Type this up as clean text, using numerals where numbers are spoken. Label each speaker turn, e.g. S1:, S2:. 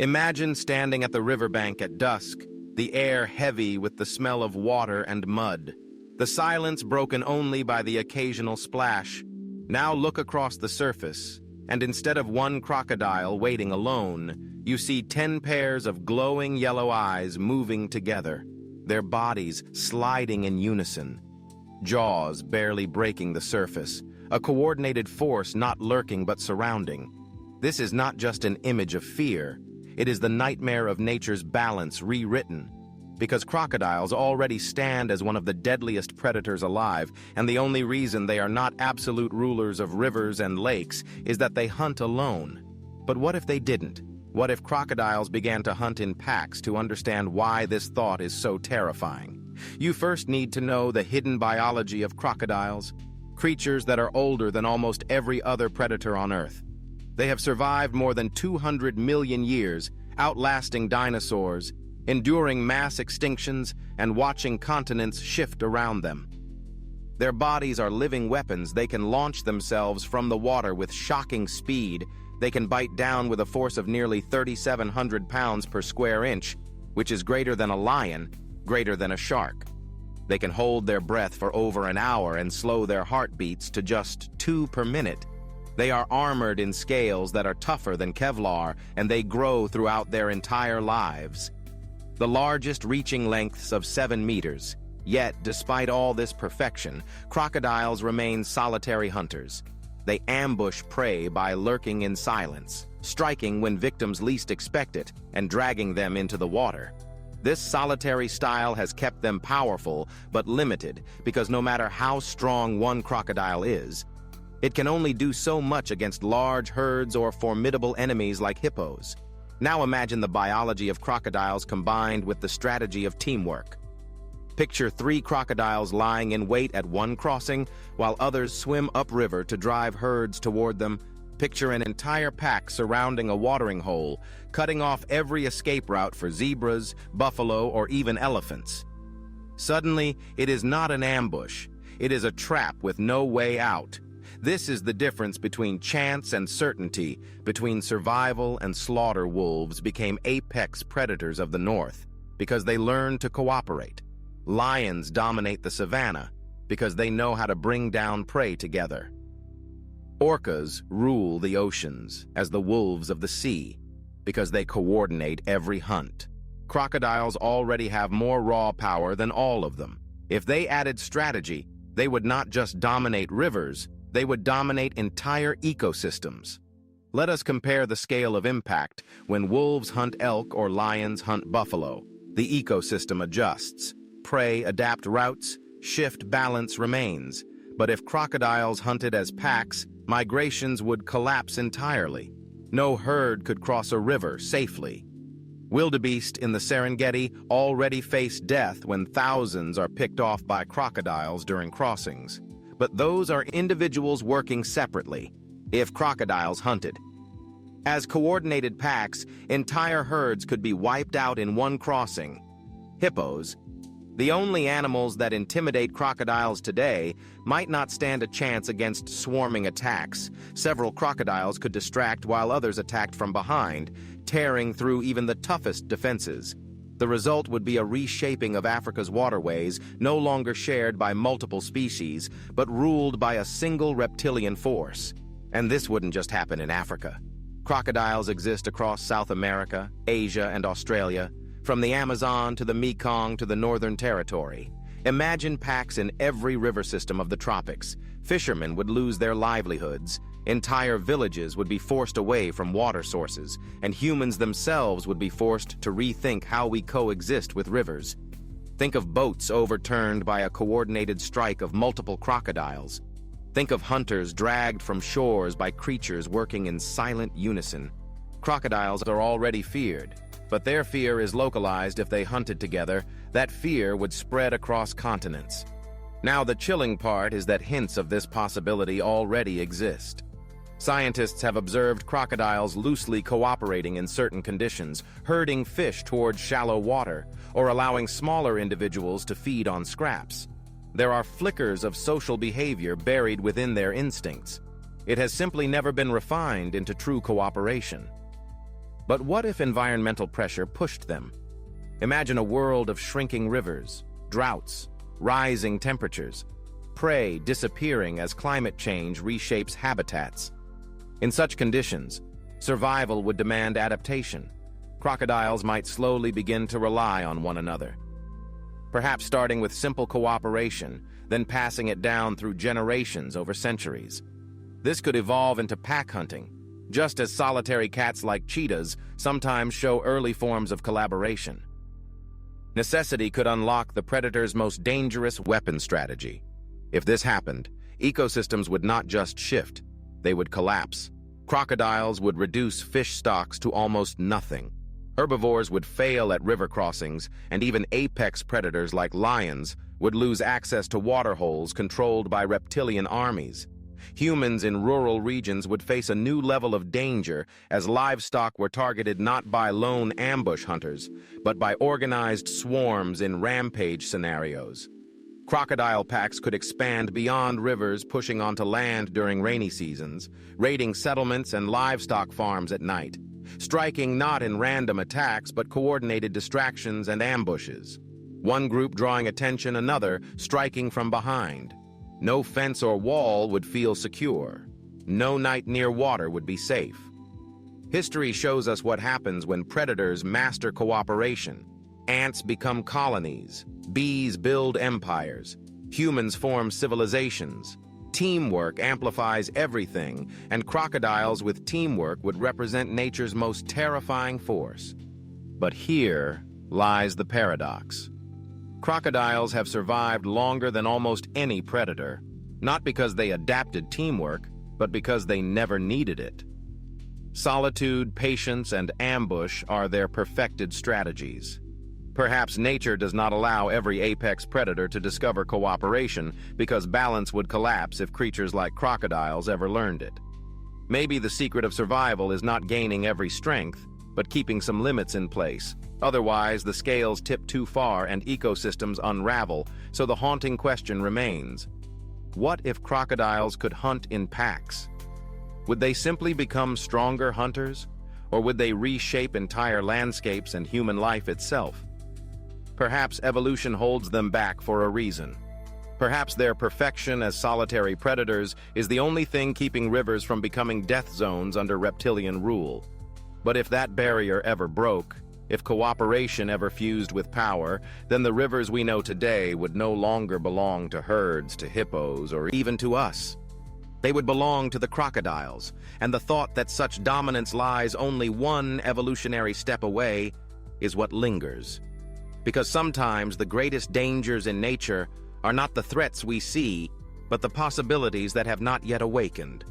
S1: Imagine standing at the riverbank at dusk, the air heavy with the smell of water and mud, the silence broken only by the occasional splash. Now look across the surface, and instead of one crocodile waiting alone, you see 10 pairs of glowing yellow eyes moving together, their bodies sliding in unison, jaws barely breaking the surface, a coordinated force not lurking but surrounding. This is not just an image of fear, it is the nightmare of nature's balance rewritten. Because crocodiles already stand as one of the deadliest predators alive, and the only reason they are not absolute rulers of rivers and lakes is that they hunt alone. But what if they didn't? What if crocodiles began to hunt in packs to understand why this thought is so terrifying? You first need to know the hidden biology of crocodiles, creatures that are older than almost every other predator on Earth. They have survived more than 200 million years, outlasting dinosaurs, enduring mass extinctions, and watching continents shift around them. Their bodies are living weapons. They can launch themselves from the water with shocking speed. They can bite down with a force of nearly 3,700 pounds per square inch, which is greater than a lion, greater than a shark. They can hold their breath for over an hour and slow their heartbeats to just 2 per minute. They are armored in scales that are tougher than Kevlar, and they grow throughout their entire lives. The largest reaching lengths of 7 meters. Yet, despite all this perfection, crocodiles remain solitary hunters. They ambush prey by lurking in silence, striking when victims least expect it, and dragging them into the water. This solitary style has kept them powerful but limited, because no matter how strong one crocodile is, it can only do so much against large herds or formidable enemies like hippos. Now imagine the biology of crocodiles combined with the strategy of teamwork. Picture 3 crocodiles lying in wait at one crossing, while others swim upriver to drive herds toward them. Picture an entire pack surrounding a watering hole, cutting off every escape route for zebras, buffalo, or even elephants. Suddenly, it is not an ambush. It is a trap with no way out. This is the difference between chance and certainty, between survival and slaughter. Wolves became apex predators of the North because they learned to cooperate. Lions dominate the savanna because they know how to bring down prey together. Orcas rule the oceans as the wolves of the sea because they coordinate every hunt. Crocodiles already have more raw power than all of them. If they added strategy, they would not just dominate rivers, they would dominate entire ecosystems. Let us compare the scale of impact. When wolves hunt elk or lions hunt buffalo, the ecosystem adjusts. Prey adapt routes, shift balance remains. But if crocodiles hunted as packs, migrations would collapse entirely. No herd could cross a river safely. Wildebeest in the Serengeti already face death when thousands are picked off by crocodiles during crossings. But those are individuals working separately, if crocodiles hunted. As coordinated packs, entire herds could be wiped out in one crossing. Hippos, the only animals that intimidate crocodiles today, might not stand a chance against swarming attacks. Several crocodiles could distract while others attacked from behind, tearing through even the toughest defenses. The result would be a reshaping of Africa's waterways, no longer shared by multiple species, but ruled by a single reptilian force. And this wouldn't just happen in Africa. Crocodiles exist across South America, Asia, and Australia, from the Amazon to the Mekong to the Northern Territory. Imagine packs in every river system of the tropics. Fishermen would lose their livelihoods. Entire villages would be forced away from water sources, and humans themselves would be forced to rethink how we coexist with rivers. Think of boats overturned by a coordinated strike of multiple crocodiles. Think of hunters dragged from shores by creatures working in silent unison. Crocodiles are already feared, but their fear is localized. If they hunted together, that fear would spread across continents. Now, the chilling part is that hints of this possibility already exist. Scientists have observed crocodiles loosely cooperating in certain conditions, herding fish towards shallow water, or allowing smaller individuals to feed on scraps. There are flickers of social behavior buried within their instincts. It has simply never been refined into true cooperation. But what if environmental pressure pushed them? Imagine a world of shrinking rivers, droughts, rising temperatures, prey disappearing as climate change reshapes habitats. In such conditions, survival would demand adaptation. Crocodiles might slowly begin to rely on one another. Perhaps starting with simple cooperation, then passing it down through generations over centuries. This could evolve into pack hunting, just as solitary cats like cheetahs sometimes show early forms of collaboration. Necessity could unlock the predator's most dangerous weapon strategy. If this happened, ecosystems would not just shift, they would collapse. Crocodiles would reduce fish stocks to almost nothing. Herbivores would fail at river crossings, and even apex predators like lions would lose access to waterholes controlled by reptilian armies. Humans in rural regions would face a new level of danger as livestock were targeted not by lone ambush hunters, but by organized swarms in rampage scenarios. Crocodile packs could expand beyond rivers, pushing onto land during rainy seasons, raiding settlements and livestock farms at night, striking not in random attacks but coordinated distractions and ambushes. One group drawing attention, another striking from behind. No fence or wall would feel secure. No night near water would be safe. History shows us what happens when predators master cooperation. Ants become colonies, bees build empires, humans form civilizations. Teamwork amplifies everything, and crocodiles with teamwork would represent nature's most terrifying force. But here lies the paradox. Crocodiles have survived longer than almost any predator, not because they adapted teamwork, but because they never needed it. Solitude, patience, and ambush are their perfected strategies. Perhaps nature does not allow every apex predator to discover cooperation because balance would collapse if creatures like crocodiles ever learned it. Maybe the secret of survival is not gaining every strength, but keeping some limits in place. Otherwise, the scales tip too far and ecosystems unravel, so the haunting question remains. What if crocodiles could hunt in packs? Would they simply become stronger hunters, or would they reshape entire landscapes and human life itself? Perhaps evolution holds them back for a reason. Perhaps their perfection as solitary predators is the only thing keeping rivers from becoming death zones under reptilian rule. But if that barrier ever broke, if cooperation ever fused with power, then the rivers we know today would no longer belong to herds, to hippos, or even to us. They would belong to the crocodiles, and the thought that such dominance lies only one evolutionary step away is what lingers. Because sometimes the greatest dangers in nature are not the threats we see, but the possibilities that have not yet awakened.